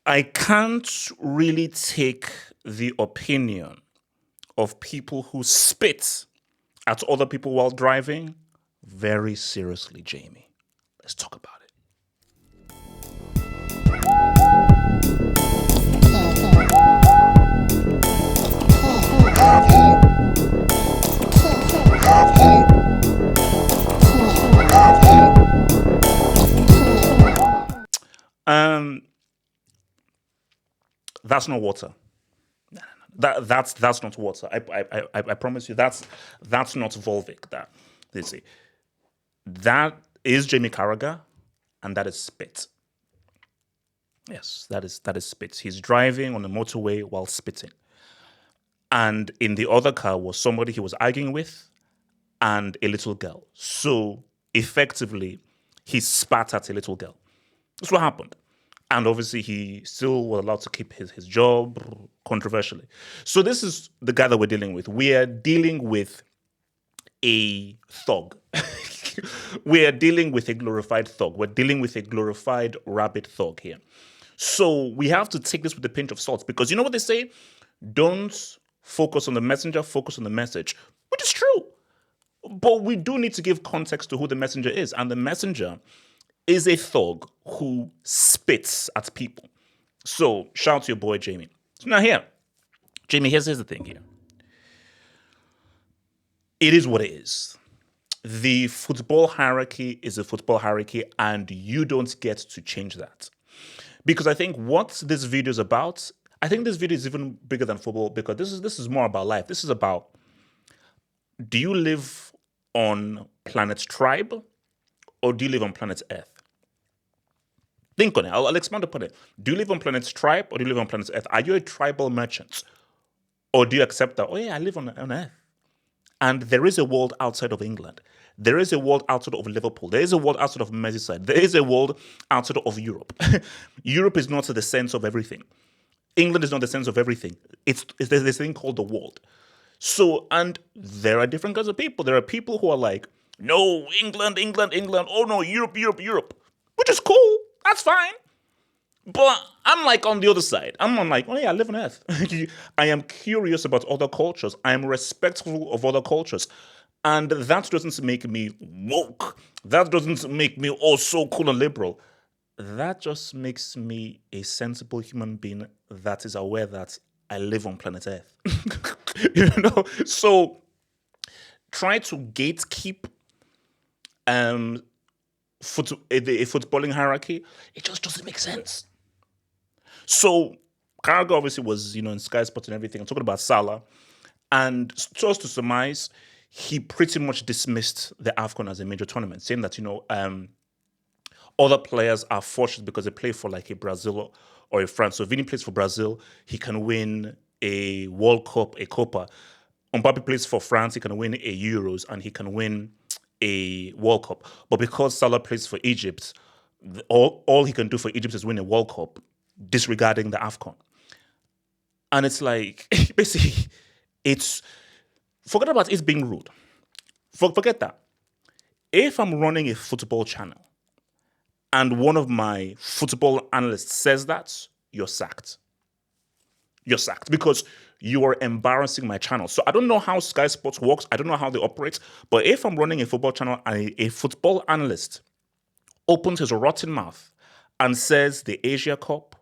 I can't really take the opinion of people who spit at other people while driving very seriously, Jamie. Let's talk about it. That's not water. That's not water. I promise you that's not Volvic. That they say that is Jamie Carragher, and that is spit. Yes, that is spit. He's driving on the motorway while spitting, and in the other car was somebody he was arguing with, and a little girl. So effectively, he spat at a little girl. That's what happened. And obviously, he still was allowed to keep his job controversially. So this is the guy that we're dealing with. We are dealing with a thug. We are dealing with a glorified thug. We're dealing with a glorified rabbit thug here. So we have to take this with a pinch of salt because you know what they say? Don't focus on the messenger, focus on the message, which is true. But we do need to give context to who the messenger is. And the messenger is a thug who spits at people. So shout out to your boy, Jamie. So now here, Jamie, here's the thing here. It is what it is. The football hierarchy is a football hierarchy, and you don't get to change that. Because I think what this video is about, I think this video is even bigger than football because this is more about life. This is about, do you live on planet Tribe or do you live on planet Earth? Think on it. I'll expand upon it. Do you live on planet Tribe or do you live on planet Earth? Are you a tribal merchant? Or do you accept that, oh yeah, I live on Earth? And there is a world outside of England. There is a world outside of Liverpool. There is a world outside of Merseyside. There is a world outside of Europe. Europe is not the sense of everything. England is not the sense of everything. There's this thing called the world. So, and there are different kinds of people. There are people who are like, no, England. Oh no, Europe. Which is cool. That's fine. But I'm like on the other side. I'm like, oh yeah, I live on Earth. I am curious about other cultures. I am respectful of other cultures. And that doesn't make me woke. That doesn't make me so cool and liberal. That just makes me a sensible human being that is aware that I live on planet Earth. So try to gatekeep a footballing hierarchy. It just doesn't make sense. So Carragher obviously was, in Sky Sports and everything. I'm talking about Salah. And just to surmise, he pretty much dismissed the AFCON as a major tournament, saying that, other players are fortunate because they play for like a Brazil or a France. So if Vini plays for Brazil, he can win a World Cup, a Copa. Mbappe plays for France, he can win a Euros and he can win a World Cup. But because Salah plays for Egypt, all he can do for Egypt is win a World Cup, disregarding the AFCON. And it's like, basically, forget about it being rude. Forget that. If I'm running a football channel and one of my football analysts says that, you're sacked. You're sacked because you are embarrassing my channel. So I don't know how Sky Sports works. I don't know how they operate. But if I'm running a football channel and a football analyst opens his rotten mouth and says the Asia Cup,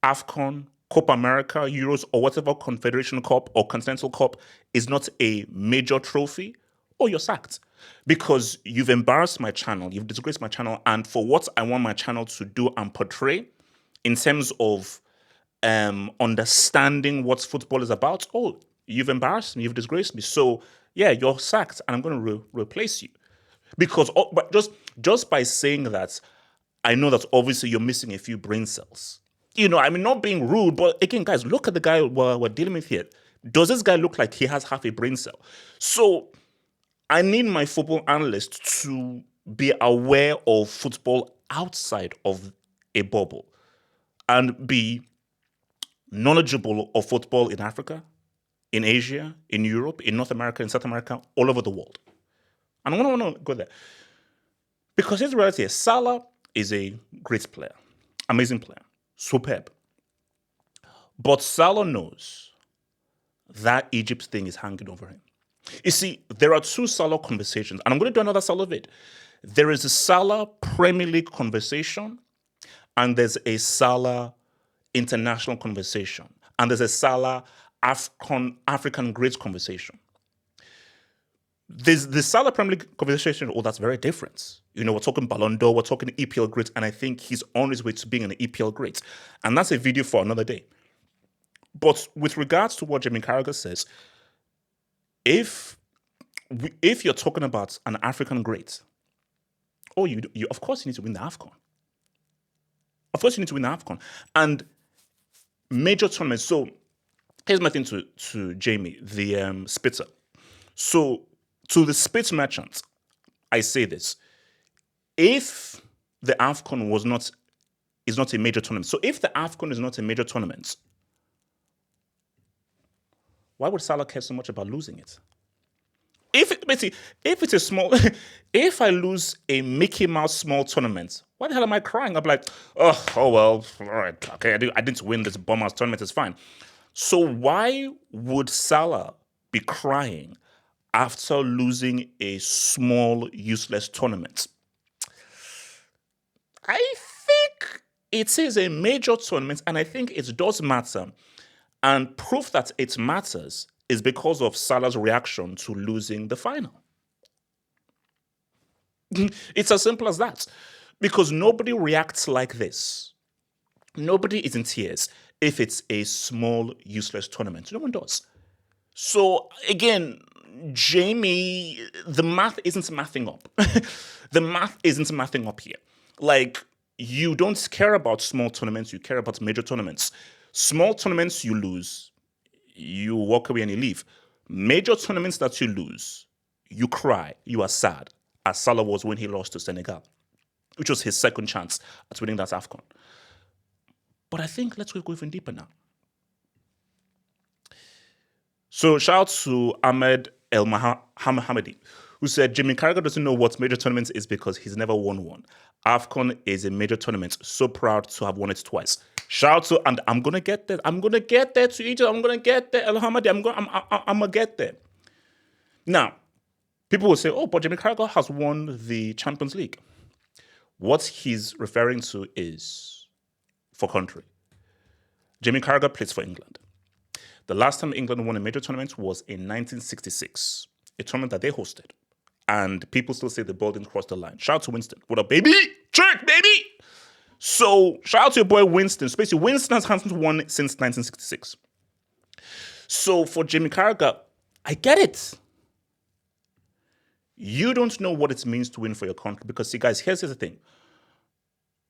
AFCON, Copa America, Euros, or whatever Confederation Cup or Continental Cup is not a major trophy, you're sacked. Because you've embarrassed my channel, you've disgraced my channel, and for what I want my channel to do and portray in terms of understanding what football is about, you've embarrassed me, you've disgraced me. So, yeah, you're sacked, and I'm going to replace you. Because but just by saying that, I know that obviously you're missing a few brain cells. Not being rude, but again, guys, look at the guy we're dealing with here. Does this guy look like he has half a brain cell? So I need my football analyst to be aware of football outside of a bubble and be knowledgeable of football in Africa, in Asia, in Europe, in North America, in South America, all over the world. And I want to go there. Because here's the reality. Salah is a great player, amazing player. superb. But Salah knows that Egypt thing is hanging over him. You see, there are two Salah conversations, and I'm going to do another Salah vid. There is a Salah Premier League conversation, and there's a Salah international conversation, and there's a Salah African greats conversation. There's the Salah Premier League conversation, that's very different. We're talking Ballon d'Or, we're talking EPL great, and I think he's on his way to being an EPL great. And that's a video for another day. But with regards to what Jamie Carragher says, if you're talking about an African great, you of course you need to win the AFCON. Of course you need to win the AFCON. And major tournaments. So here's my thing to Jamie, the Spitzer. So to the Spitz merchants, I say this. If the AFCON is not a major tournament, so if the AFCON is not a major tournament, why would Salah care so much about losing it? If it's a small, if I lose a Mickey Mouse small tournament, why the hell am I crying? I'm like, oh well, all right, okay, I didn't win this bum ass tournament, it's fine. So why would Salah be crying after losing a small, useless tournament? I think it is a major tournament, and I think it does matter. And proof that it matters is because of Salah's reaction to losing the final. It's as simple as that. Because nobody reacts like this. Nobody is in tears if it's a small, useless tournament. No one does. So, again, Jamie, the math isn't mathing up. The math isn't mathing up here. Like, you don't care about small tournaments, you care about major tournaments. Small tournaments you lose, you walk away and you leave. Major tournaments that you lose, you cry, you are sad, as Salah was when he lost to Senegal, which was his second chance at winning that AFCON. But I think let's go even deeper now. So shout out to Ahmed El Hamadi, who said Jimmy Carragher doesn't know what major tournaments is because he's never won one. AFCON is a major tournament. So proud to have won it twice. Shout out to, and I'm gonna get there. I'm gonna get there to Egypt. I'm gonna get there, El Hamadi. I'm gonna get there. Now, people will say, "Oh, but Jimmy Carragher has won the Champions League." What he's referring to is for country. Jimmy Carragher plays for England. The last time England won a major tournament was in 1966, a tournament that they hosted. And people still say the ball didn't cross the line. Shout out to Winston. What up, baby? Check, baby! So, shout out to your boy Winston. So basically, Winston hasn't won since 1966. So, for Jimmy Carragher, I get it. You don't know what it means to win for your country. Because, see, guys, here's the thing.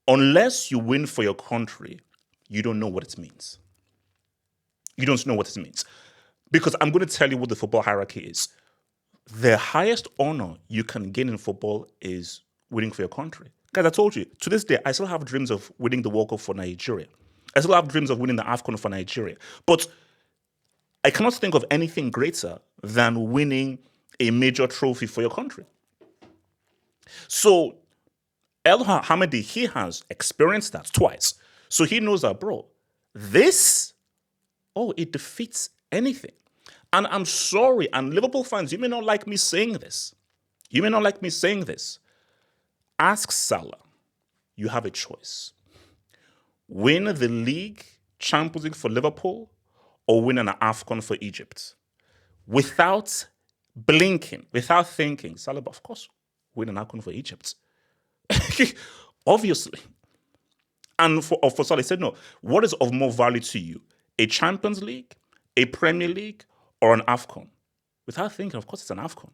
Unless you win for your country, you don't know what it means. You don't know what it means. Because I'm going to tell you what the football hierarchy is. The highest honor you can gain in football is winning for your country. Guys, I told you, to this day, I still have dreams of winning the World Cup for Nigeria. I still have dreams of winning the AFCON for Nigeria. But I cannot think of anything greater than winning a major trophy for your country. So, El Hamadi, he has experienced that twice. So he knows that, bro, this, it defeats anything. And I'm sorry, and Liverpool fans, you may not like me saying this. You may not like me saying this. Ask Salah. You have a choice. Win the league, Champions League for Liverpool, or win an AFCON for Egypt. Without blinking, without thinking, Salah, of course, win an AFCON for Egypt. Obviously. And for Salah, he said, no, what is of more value to you? A Champions League, a Premier League, or an AFCON? Without thinking, of course, it's an AFCON.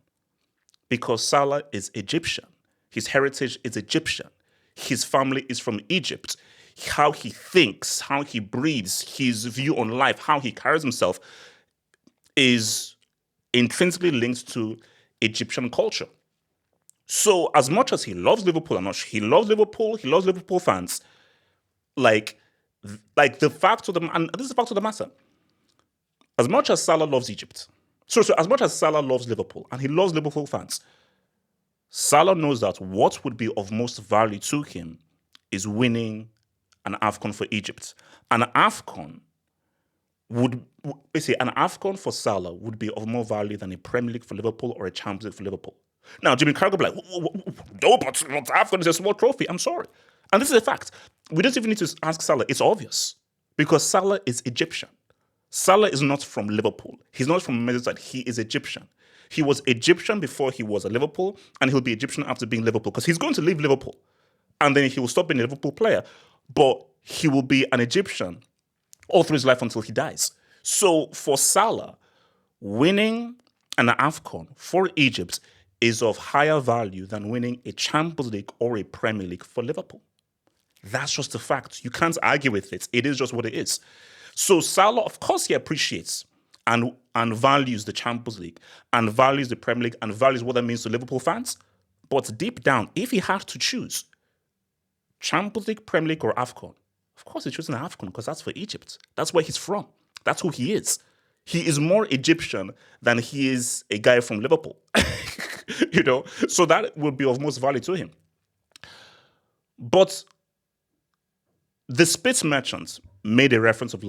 Because Salah is Egyptian. His heritage is Egyptian. His family is from Egypt. How he thinks, how he breathes, his view on life, how he carries himself is intrinsically linked to Egyptian culture. So as much as he loves Liverpool, he loves Liverpool fans, like the fact of the, and this is the fact of the matter, as much as Salah loves Egypt, so as much as Salah loves Liverpool, and he loves Liverpool fans, Salah knows that what would be of most value to him is winning an AFCON for Egypt. An AFCON an AFCON for Salah would be of more value than a Premier League for Liverpool or a Champions League for Liverpool. Now, Jimmy Carragher will be like, no, but AFCON is a small trophy. I'm sorry. And this is a fact. We don't even need to ask Salah. It's obvious. Because Salah is Egyptian. Salah is not from Liverpool. He's not from Merseyside. He is Egyptian. He was Egyptian before he was a Liverpool, and he'll be Egyptian after being Liverpool, because he's going to leave Liverpool. And then he will stop being a Liverpool player. But he will be an Egyptian all through his life until he dies. So for Salah, winning an AFCON for Egypt is of higher value than winning a Champions League or a Premier League for Liverpool. That's just a fact. You can't argue with it. It is just what it is. So Salah, of course, he appreciates and values the Champions League and values the Premier League and values what that means to Liverpool fans. But deep down, if he had to choose Champions League, Premier League, or AFCON, of course he's choosing AFCON because that's for Egypt. That's where he's from. That's who he is. He is more Egyptian than he is a guy from Liverpool. So that would be of most value to him. But the Spitz merchants made a reference of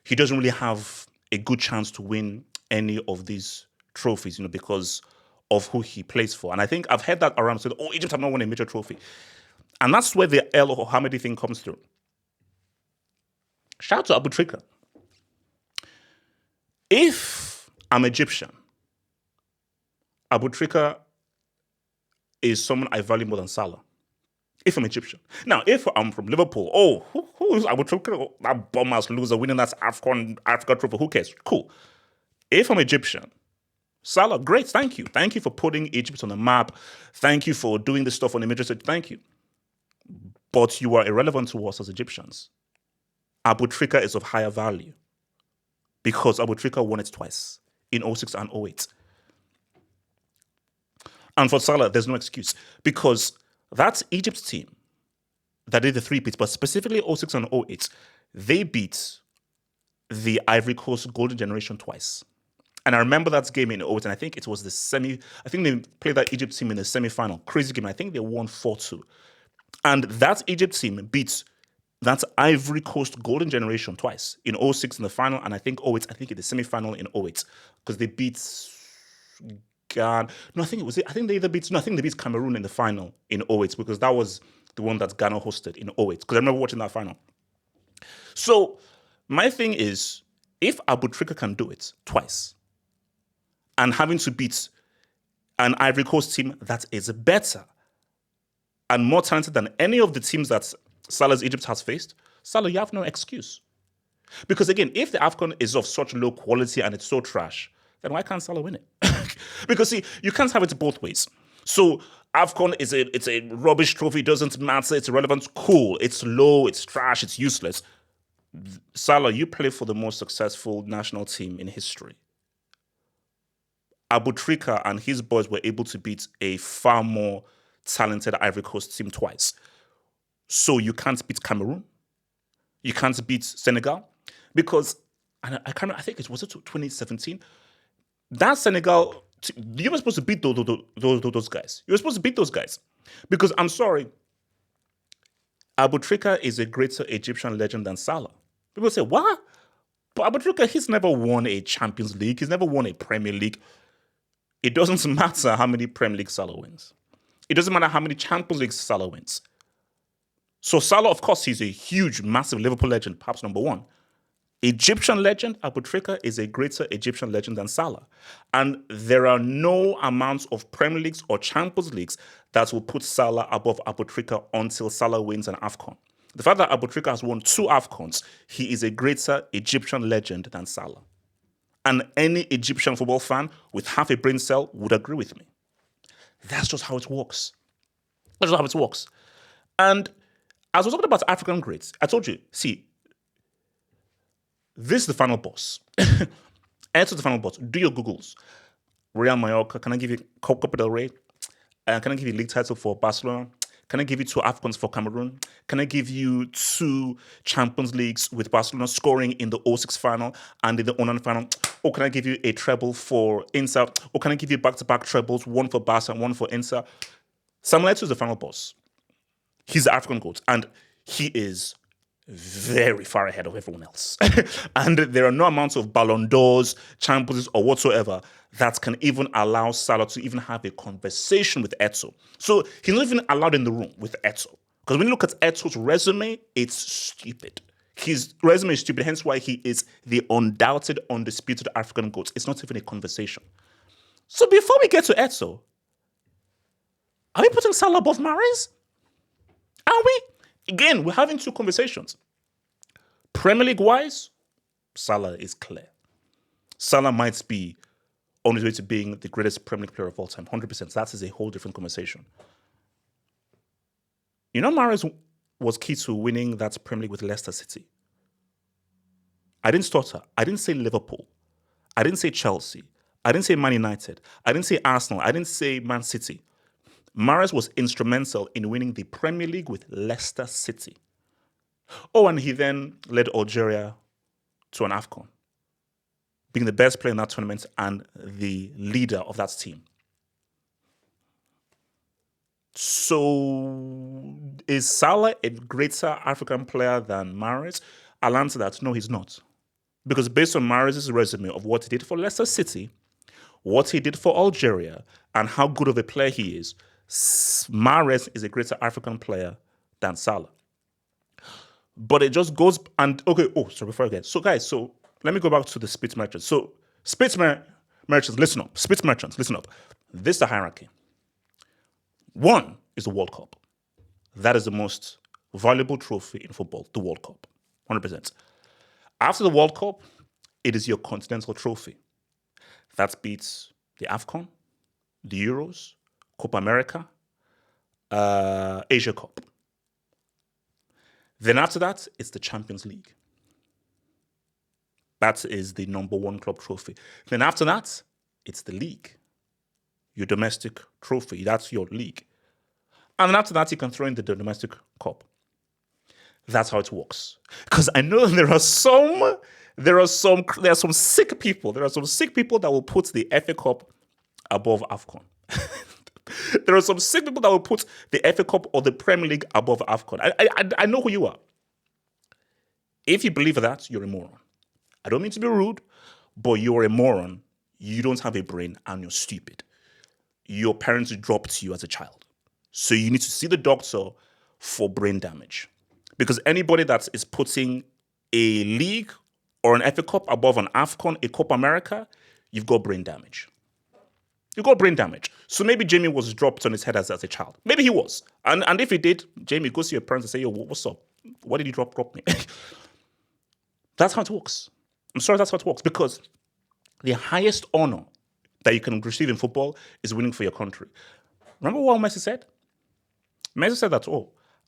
he doesn't really have a good chance to win any of these trophies, because of who he plays for. And I think I've heard that around, said, Egypt have not won a major trophy. And that's where the El Hamidi thing comes through. Shout out to Abu Trika. If I'm Egyptian, Abu Trika is someone I value more than Salah. If I'm Egyptian. Now, if I'm from Liverpool, who is Abu Trika? That bum-ass loser winning that Africa trophy, who cares? Cool. If I'm Egyptian, Salah, great, thank you. Thank you for putting Egypt on the map. Thank you for doing this stuff on the major stage. Thank you. But you are irrelevant to us as Egyptians. Abu Trika is of higher value because Abu Trika won it twice, in 06 and 08. And for Salah, there's no excuse because that Egypt team that did the three-peats, but specifically 06 and 08, they beat the Ivory Coast Golden Generation twice. And I remember that game in 08, and I think it was I think they played that Egypt team in the semi-final. Crazy game. I think they won 4-2. And that Egypt team beat that Ivory Coast Golden Generation twice, in 06 in the final, and I think 08, I think in the semi-final in 08, because they beat Ghana. No, I think they beat Cameroon in the final in 08, because that was the one that Ghana hosted in 08, because I remember watching that final. So my thing is, if Abu Trika can do it twice, and having to beat an Ivory Coast team that is better and more talented than any of the teams that Salah's Egypt has faced, Salah, you have no excuse. Because again, if the AFCON is of such low quality and it's so trash, then why can't Salah win it? Because see, you can't have it both ways. So AFCON it's a rubbish trophy, doesn't matter, it's irrelevant, cool, it's low, it's trash, it's useless. Salah, you play for the most successful national team in history. Abu Trika and his boys were able to beat a far more talented Ivory Coast team twice. So you can't beat Cameroon. You can't beat Senegal. Because, and I can't remember, I think it was 2017. That Senegal, you were supposed to beat those guys. You were supposed to beat those guys. Because I'm sorry, Abu Trika is a greater Egyptian legend than Salah. People say, what? But Abu Trika, he's never won a Champions League. He's never won a Premier League. It doesn't matter how many Premier League Salah wins. It doesn't matter how many Champions League Salah wins. So Salah, of course, he's a huge, massive Liverpool legend, perhaps number one. Egyptian legend, Abu Trika is a greater Egyptian legend than Salah. And there are no amounts of Premier Leagues or Champions Leagues that will put Salah above Abu Trika until Salah wins an AFCON. The fact that Abu Trika has won 2 AFCONs, he is a greater Egyptian legend than Salah. And any Egyptian football fan with half a brain cell would agree with me. That's just how it works. That's just how it works. And as we're talking about African greats, I told you, see, this is the final boss. Enter the final boss. Do your Googles. Real Mallorca. Can I give you Copa del Rey? Can I give you league title for Barcelona? Can I give you 2 AFCONs for Cameroon? Can I give you 2 Champions Leagues with Barcelona scoring in the 06 final and in the 09 final? Or can I give you a treble for Inter? Or can I give you back-to-back trebles, 1 for Barca and 1 for Inter? Samuel Eto'o is the final boss. He's the African GOAT, and he is very far ahead of everyone else. And there are no amounts of Ballon d'Ors, Champions or whatsoever that can even allow Salah to even have a conversation with Eto'o. So he's not even allowed in the room with Eto'o. Because when you look at Eto'o's resume, it's stupid. His resume is stupid, hence why he is the undoubted, undisputed African GOAT. It's not even a conversation. So before we get to Eto'o, are we putting Salah above Mahrez? Are we? Again, we're having two conversations. Premier League-wise, Salah is clear. Salah might be on his way to being the greatest Premier League player of all time, 100%. That is a whole different conversation. You know, Mahrez was key to winning that Premier League with Leicester City. I didn't stutter. I didn't say Liverpool. I didn't say Chelsea. I didn't say Man United. I didn't say Arsenal. I didn't say Man City. Mahrez was instrumental in winning the Premier League with Leicester City. Oh, and he then led Algeria to an AFCON, being the best player in that tournament and the leader of that team. So, is Salah a greater African player than Mahrez? I'll answer that. No, he's not. Because based on Mahrez's resume of what he did for Leicester City, what he did for Algeria, and how good of a player he is, Mahrez is a greater African player than Salah. But it just goes, and okay, before I get, so guys, so let me go back to the Spitz merchants. So Spitz merchants, listen up. Spitz merchants, listen up. This is the hierarchy. One is the World Cup. That is the most valuable trophy in football, the World Cup, 100%. After the World Cup, it is your continental trophy. That beats the AFCON, the Euros, Copa America, Asia Cup. Then after that, it's the Champions League. That is the number one club trophy. Then after that, it's the league. Your domestic trophy, that's your league. And then after that, you can throw in the domestic cup. That's how it works. Because I know there are some sick people. There are some sick people that will put the FA Cup above AFCON. There are some sick people that will put the FA Cup or the Premier League above AFCON. I know who you are. If you believe that, you're a moron. I don't mean to be rude, but you're a moron. You don't have a brain and you're stupid. Your parents dropped you as a child. So you need to see the doctor for brain damage. Because anybody that is putting a league or an FA Cup above an AFCON, a Copa America, you've got brain damage. You've got brain damage. So maybe Jamie was dropped on his head as a child. Maybe he was. And if he did, Jamie, go see your parents and say, yo, what's up? Why did you drop me? That's how it works. I'm sorry, that's how it works. Because the highest honor that you can receive in football is winning for your country. Remember what Messi said? Messi said that,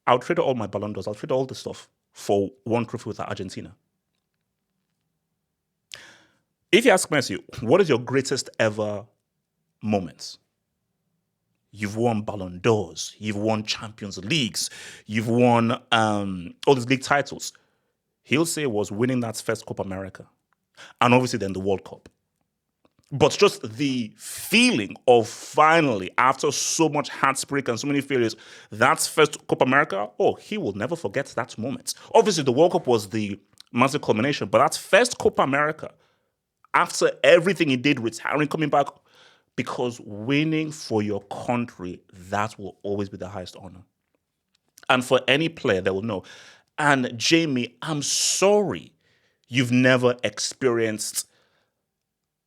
I'll trade all my Ballon d'Ors, I'll trade all the stuff for one trophy with Argentina. If you ask Messi, what is your greatest ever moment? You've won Ballon d'Ors, you've won Champions Leagues, you've won all these league titles. He'll say it was winning that first Copa America. And obviously then the World Cup. But just the feeling of finally, after so much heartbreak and so many failures, that's first Copa America, he will never forget that moment. Obviously, the World Cup was the massive culmination, but that's first Copa America, after everything he did, retiring, coming back, because winning for your country, that will always be the highest honor. And for any player, they will know. And Jamie, I'm sorry you've never experienced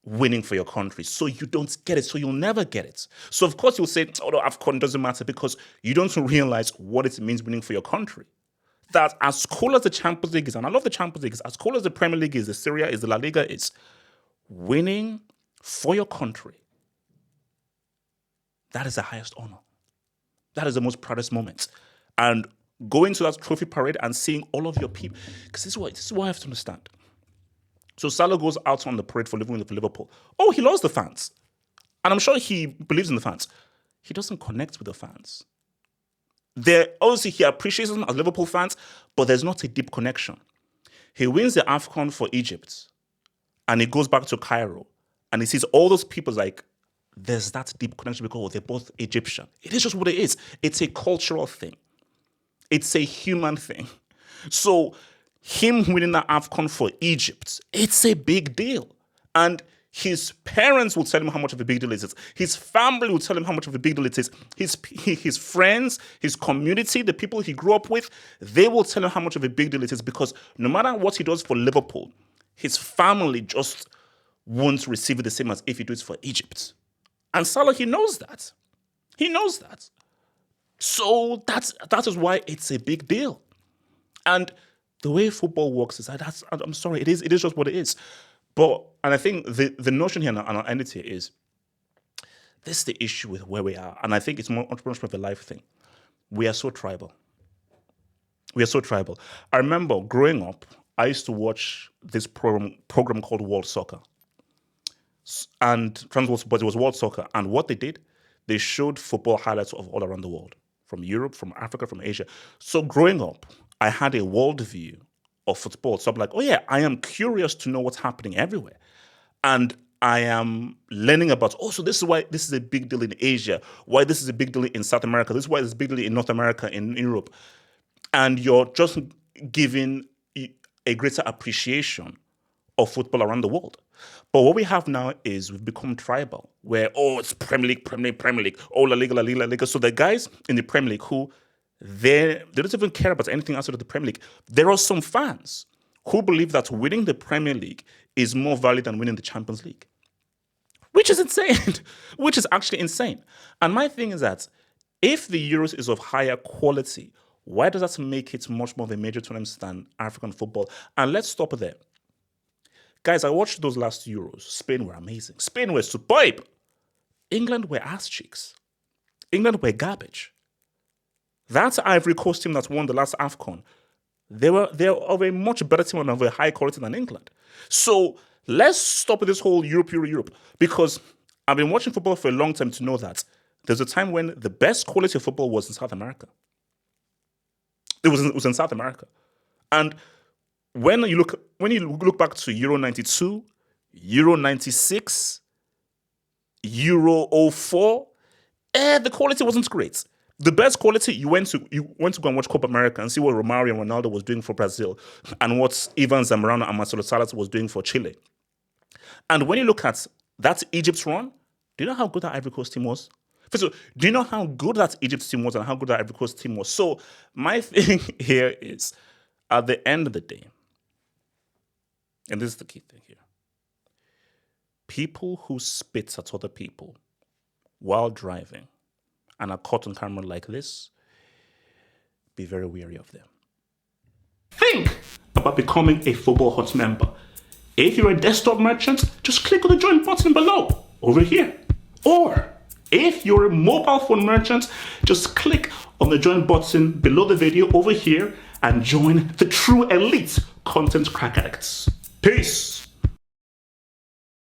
winning for your country. So you don't get it. So you'll never get it. So of course you'll say, no, AFCON doesn't matter, because you don't realize what it means winning for your country. That as cool as the Champions League is, and I love the Champions League, as cool as the Premier League is, the Serie is, the La Liga is, winning for your country, that is the highest honor. That is the most proudest moment. And going to that trophy parade and seeing all of your people, because this is what I have to understand. So Salah goes out on the parade for Liverpool. He loves the fans. And I'm sure he believes in the fans. He doesn't connect with the fans. Obviously, he appreciates them as Liverpool fans, but there's not a deep connection. He wins the AFCON for Egypt, and he goes back to Cairo, and he sees all those people like, there's that deep connection because they're both Egyptian. It is just what it is. It's a cultural thing. It's a human thing. So him winning the AFCON for Egypt, it's a big deal. And his parents will tell him how much of a big deal it is. His family will tell him how much of a big deal it is. His friends, his community, the people he grew up with, they will tell him how much of a big deal it is, because no matter what he does for Liverpool, his family just won't receive it the same as if he does it for Egypt. And Salah, he knows that. He knows that. So that is why it's a big deal. And the way football works is that I'm sorry, it is just what it is. And I think the notion here, and I'll end it here, is this is the issue with where we are. And I think it's much more of a life thing. We are so tribal. We are so tribal. I remember growing up, I used to watch this program called World Soccer. But it was World Soccer. And what they did, they showed football highlights of all around the world, from Europe, from Africa, from Asia. So growing up, I had a worldview of football. So I'm like, oh yeah, I am curious to know what's happening everywhere. And I am learning about, so this is why this is a big deal in Asia, why this is a big deal in South America, this is why it's a big deal in North America, in Europe. And you're just giving a greater appreciation of football around the world. But what we have now is we've become tribal, where, it's Premier League, Premier League, La Liga, La Liga, La Liga. So the guys in the Premier League who they don't even care about anything outside of the Premier League. There are some fans who believe that winning the Premier League is more valuable than winning the Champions League, which is insane, which is actually insane. And my thing is that if the Euros is of higher quality, why does that make it much more of a major tournament than African football? And let's stop there. Guys, I watched those last Euros. Spain were amazing. Spain were superb. England were ass cheeks. England were garbage. That Ivory Coast team that won the last AFCON, they're of a much better team and of a higher quality than England. So let's stop with this whole Europe, because I've been watching football for a long time to know that there's a time when the best quality of football was in South America. It was in South America. And when you look back to Euro 92, Euro 96, Euro 04, the quality wasn't great. The best quality, you went to go and watch Copa America and see what Romario and Ronaldo was doing for Brazil and what Ivan Zamorano and Marcelo Salah was doing for Chile. And when you look at that Egypt run, do you know how good that Ivory Coast team was? First of all, do you know how good that Egypt team was and how good that Ivory Coast team was? So my thing here is, at the end of the day, and this is the key thing here, people who spit at other people while driving and are caught on camera like this, be very wary of them. Think about becoming a Football Hut member. If you're a desktop merchant, just click on the join button below, over here. Or if you're a mobile phone merchant, just click on the join button below the video over here and join the true elite content crack addicts. Peace.